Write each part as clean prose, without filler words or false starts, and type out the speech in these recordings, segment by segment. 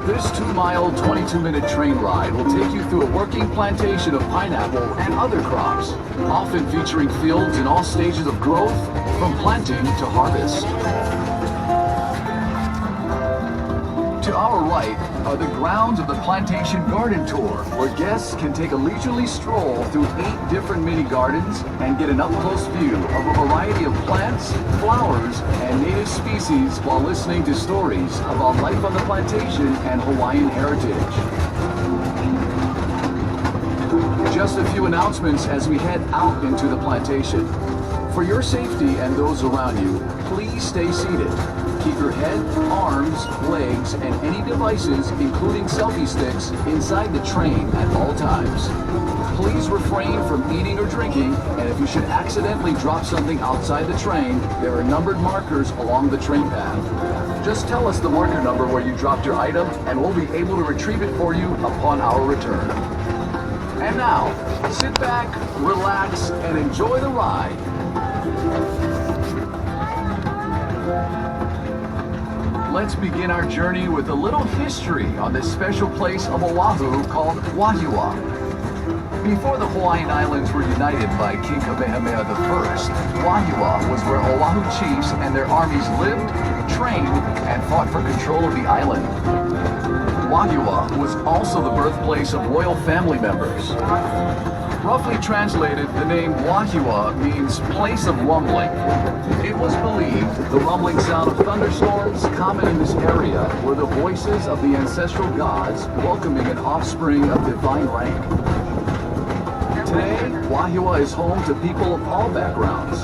This 2-mile, 22-minute train ride will take you through a working plantation of pineapple and other crops, often featuring fields in all stages of growth, from planting to harvest. To our right are the grounds of the Plantation Garden Tour, where guests can take a leisurely stroll through 8 different mini gardens and get an up-close view of a variety of plants, flowers, and native species while listening to stories about life on the plantation and Hawaiian heritage. Just a few announcements as we head out into the plantation. For your safety and those around you, please stay seated. Keep your head, arms, legs, and any devices, including selfie sticks, inside the train at all times. Please refrain from eating or drinking, and if you should accidentally drop something outside the train, there are numbered markers along the train path. Just tell us the marker number where you dropped your item, and we'll be able to retrieve it for you upon our return. And now, sit back, relax, and enjoy the ride. Let's begin our journey with a little history on this special place of Oahu called Wahiawa. Before the Hawaiian Islands were united by King Kamehameha I, Wahiawa was where Oahu chiefs and their armies lived, trained, and fought for control of the island. Wahiawa was also the birthplace of royal family members. Roughly translated, the name Wahiawa means place of rumbling. It was believed the rumbling sound of thunderstorms common in this area were the voices of the ancestral gods welcoming an offspring of divine rank. Today, Wahiawa is home to people of all backgrounds.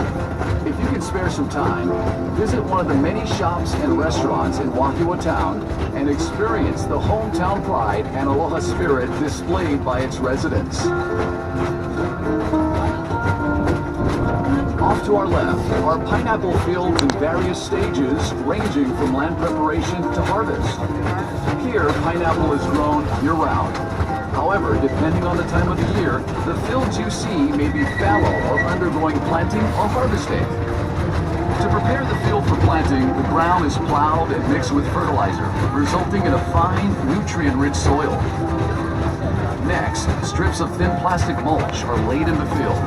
If you can spare some time, visit one of the many shops and restaurants in Wahiawa town and experience the hometown pride and aloha spirit displayed by its residents. Off to our left are pineapple fields in various stages, ranging from land preparation to harvest. Here, pineapple is grown year-round. However, depending on the time of the year, the fields you see may be fallow or undergoing planting or harvesting. To prepare the field for planting, the ground is plowed and mixed with fertilizer, resulting in a fine, nutrient-rich soil. Next, strips of thin plastic mulch are laid in the field.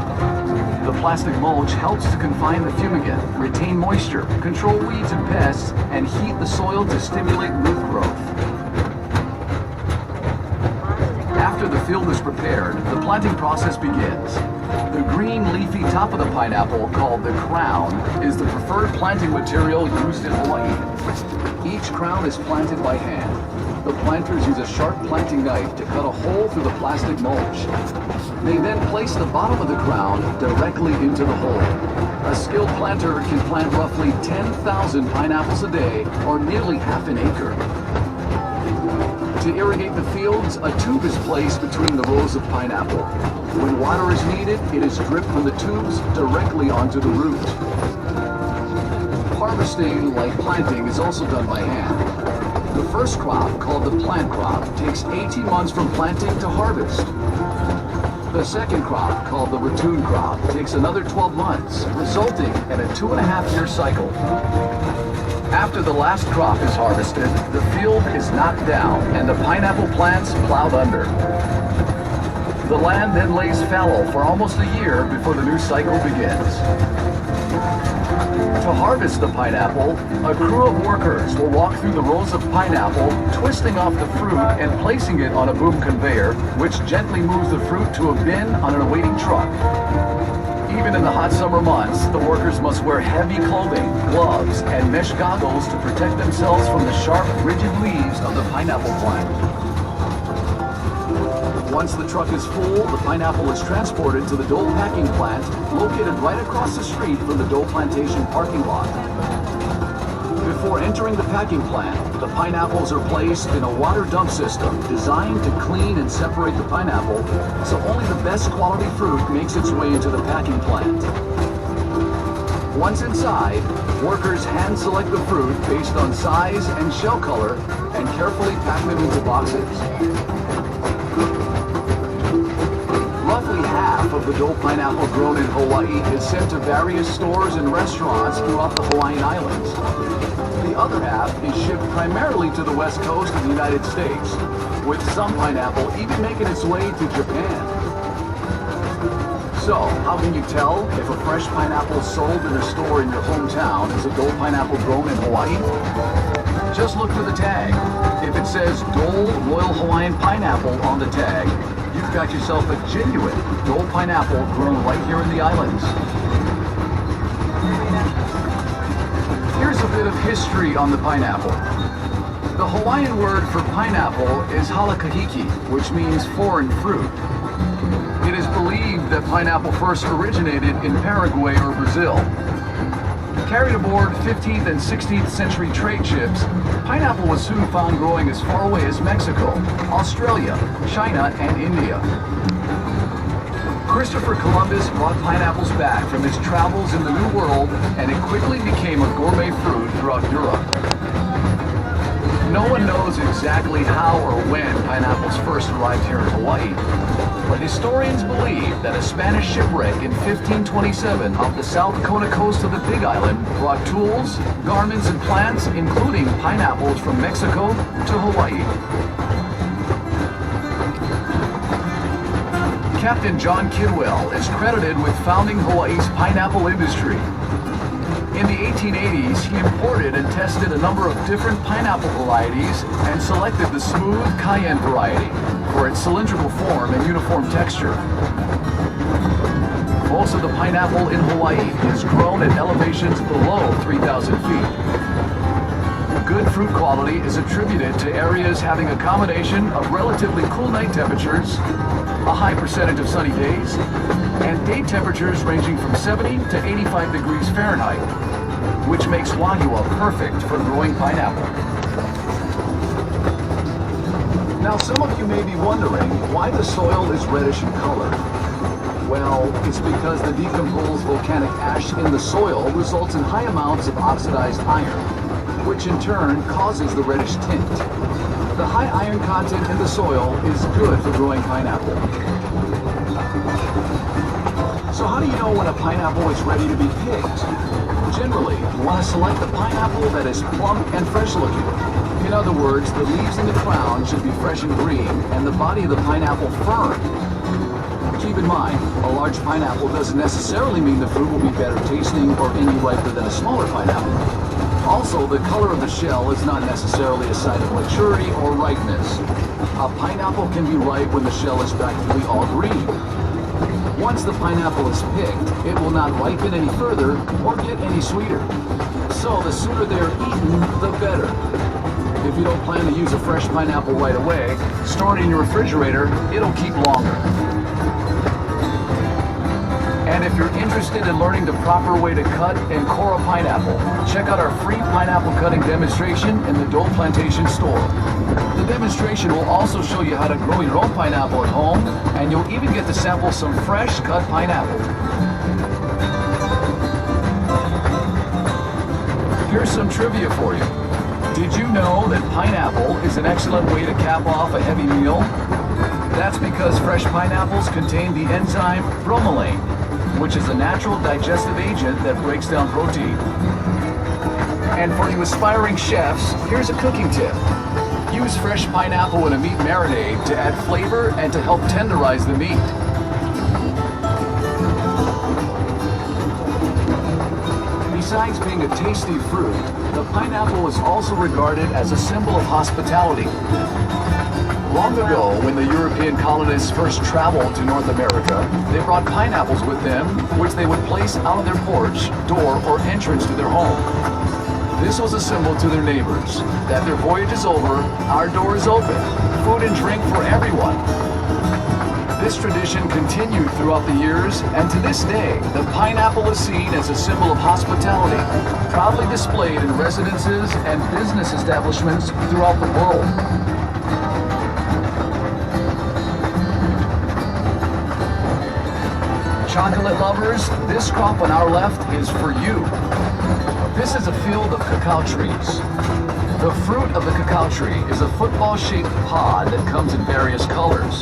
The plastic mulch helps to confine the fumigant, retain moisture, control weeds and pests, and heat the soil to stimulate root growth. After the field is prepared, the planting process begins. The green leafy top of the pineapple, called the crown, is the preferred planting material used in Hawaii. Each crown is planted by hand. The planters use a sharp planting knife to cut a hole through the plastic mulch. They then place the bottom of the crown directly into the hole. A skilled planter can plant roughly 10,000 pineapples a day, or nearly half an acre. To irrigate the fields, a tube is placed between the rows of pineapple. When water is needed, it is dripped from the tubes directly onto the root. Harvesting, like planting, is also done by hand. The first crop, called the plant crop, takes 18 months from planting to harvest. The second crop, called the ratoon crop, takes another 12 months, resulting in a 2.5-year cycle. After the last crop is harvested, the field is knocked down and the pineapple plants plowed under. The land then lays fallow for almost a year before the new cycle begins. To harvest the pineapple, a crew of workers will walk through the rows of pineapple, twisting off the fruit and placing it on a boom conveyor, which gently moves the fruit to a bin on an awaiting truck. Even in the hot summer months, the workers must wear heavy clothing, gloves, and mesh goggles to protect themselves from the sharp, rigid leaves of the pineapple plant. Once the truck is full, the pineapple is transported to the Dole packing plant, located right across the street from the Dole Plantation parking lot. Before entering the packing plant, the pineapples are placed in a water dump system designed to clean and separate the pineapple so only the best quality fruit makes its way into the packing plant. Once inside, workers hand select the fruit based on size and shell color and carefully pack them into boxes. Roughly half of the Dole pineapple grown in Hawaii is sent to various stores and restaurants throughout the Hawaiian Islands. The other half is shipped primarily to the west coast of the United States, with some pineapple even making its way to Japan. So, how can you tell if a fresh pineapple sold in a store in your hometown is a Dole pineapple grown in Hawaii? Just look for the tag. If it says Dole Royal Hawaiian Pineapple on the tag, you've got yourself a genuine Dole pineapple grown right here in the islands. Here's a bit of history on the pineapple. The Hawaiian word for pineapple is halakahiki, which means foreign fruit. It is believed that pineapple first originated in Paraguay or Brazil. Carried aboard 15th and 16th century trade ships, pineapple was soon found growing as far away as Mexico, Australia, China, and India. Christopher Columbus brought pineapples back from his travels in the New World, and it quickly became a gourmet fruit throughout Europe. No one knows exactly how or when pineapples first arrived here in Hawaii, but historians believe that a Spanish shipwreck in 1527 off the South Kona coast of the Big Island brought tools, garments, and plants, including pineapples from Mexico to Hawaii. Captain John Kidwell is credited with founding Hawaii's pineapple industry. In the 1880s, he imported and tested a number of different pineapple varieties and selected the smooth cayenne variety for its cylindrical form and uniform texture. Most of the pineapple in Hawaii is grown at elevations below 3,000 feet. Good fruit quality is attributed to areas having a combination of relatively cool night temperatures, a high percentage of sunny days, and day temperatures ranging from 70 to 85 degrees Fahrenheit, which makes Wahiawa perfect for growing pineapple. Now, some of you may be wondering why the soil is reddish in color. Well, it's because the decomposed volcanic ash in the soil results in high amounts of oxidized iron, which in turn causes the reddish tint. The high iron content in the soil is good for growing pineapple. So how do you know when a pineapple is ready to be picked? Generally, you want to select a pineapple that is plump and fresh looking. In other words, the leaves in the crown should be fresh and green, and the body of the pineapple firm. Keep in mind, a large pineapple doesn't necessarily mean the fruit will be better tasting or any riper than a smaller pineapple. Also, the color of the shell is not necessarily a sign of maturity or ripeness. A pineapple can be ripe when the shell is practically all green. Once the pineapple is picked, it will not ripen any further or get any sweeter. So the sooner they're eaten, the better. If you don't plan to use a fresh pineapple right away, store it in your refrigerator, it'll keep longer. And if you're interested in learning the proper way to cut and core a pineapple, check out our free pineapple cutting demonstration in the Dole Plantation store. The demonstration will also show you how to grow your own pineapple at home, and you'll even get to sample some fresh cut pineapple. Here's some trivia for you. Did you know that pineapple is an excellent way to cap off a heavy meal? That's because fresh pineapples contain the enzyme bromelain, which is a natural digestive agent that breaks down protein. And for you aspiring chefs, here's a cooking tip. Use fresh pineapple in a meat marinade to add flavor and to help tenderize the meat. Besides being a tasty fruit, the pineapple is also regarded as a symbol of hospitality. Long ago, when the European colonists first traveled to North America, they brought pineapples with them, which they would place out of their porch, door, or entrance to their home. This was a symbol to their neighbors that their voyage is over, our door is open, food and drink for everyone. This tradition continued throughout the years, and to this day, the pineapple is seen as a symbol of hospitality, proudly displayed in residences and business establishments throughout the world. Chocolate lovers, this crop on our left is for you. This is a field of cacao trees. The fruit of the cacao tree is a football-shaped pod that comes in various colors.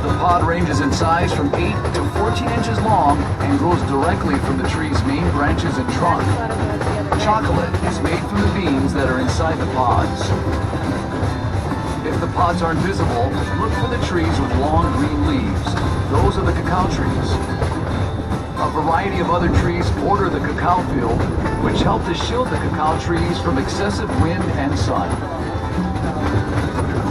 The pod ranges in size from 8 to 14 inches long and grows directly from the tree's main branches and trunk. Chocolate is made from the beans that are inside the pods. If the pods aren't visible, look for the trees with long green leaves. Those are the cacao trees. A variety of other trees border the cacao field, which help to shield the cacao trees from excessive wind and sun.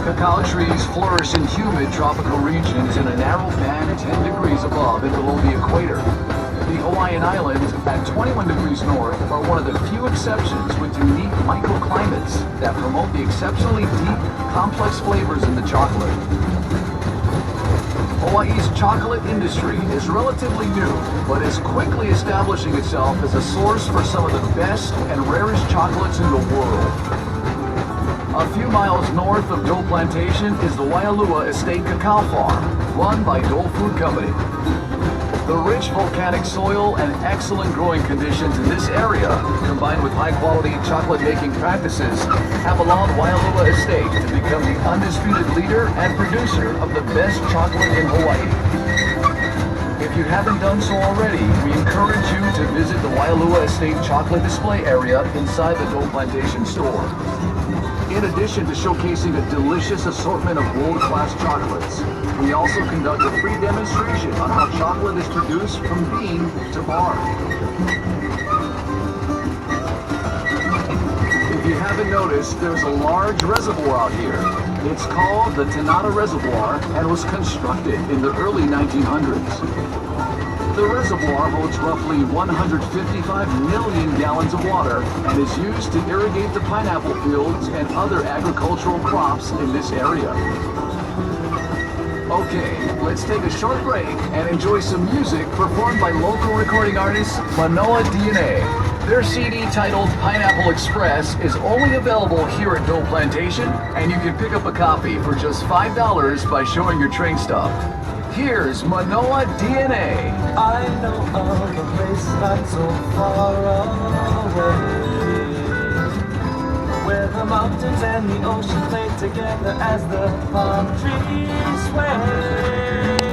Cacao trees flourish in humid tropical regions in a narrow band 10 degrees above and below the equator. The Hawaiian Islands, at 21 degrees north, are one of the few exceptions with unique microclimates that promote the exceptionally deep, complex flavors in the chocolate. Hawaii's chocolate industry is relatively new, but is quickly establishing itself as a source for some of the best and rarest chocolates in the world. A few miles north of Dole Plantation is the Waialua Estate Cacao Farm, run by Dole Food Company. The rich volcanic soil and excellent growing conditions in this area, combined with high-quality chocolate-making practices, have allowed Waialua Estate to become the undisputed leader and producer of the best chocolate in Hawaii. If you haven't done so already, we encourage you to visit the Waialua Estate chocolate display area inside the Dole Plantation store. In addition to showcasing a delicious assortment of world-class chocolates, we also conduct a free demonstration on how chocolate is produced from bean to bar. If you haven't noticed, there's a large reservoir out here. It's called the Tanata Reservoir and was constructed in the early 1900s. The reservoir holds roughly 155 million gallons of water and is used to irrigate the pineapple fields and other agricultural crops in this area. Okay, let's take a short break and enjoy some music performed by local recording artist Manoa DNA. Their CD titled Pineapple Express is only available here at Dole Plantation, and you can pick up a copy for just $5 by showing your train stop. Here's Manoa DNA. I know of a place not so far away, where the mountains and the ocean play together as the palm trees sway.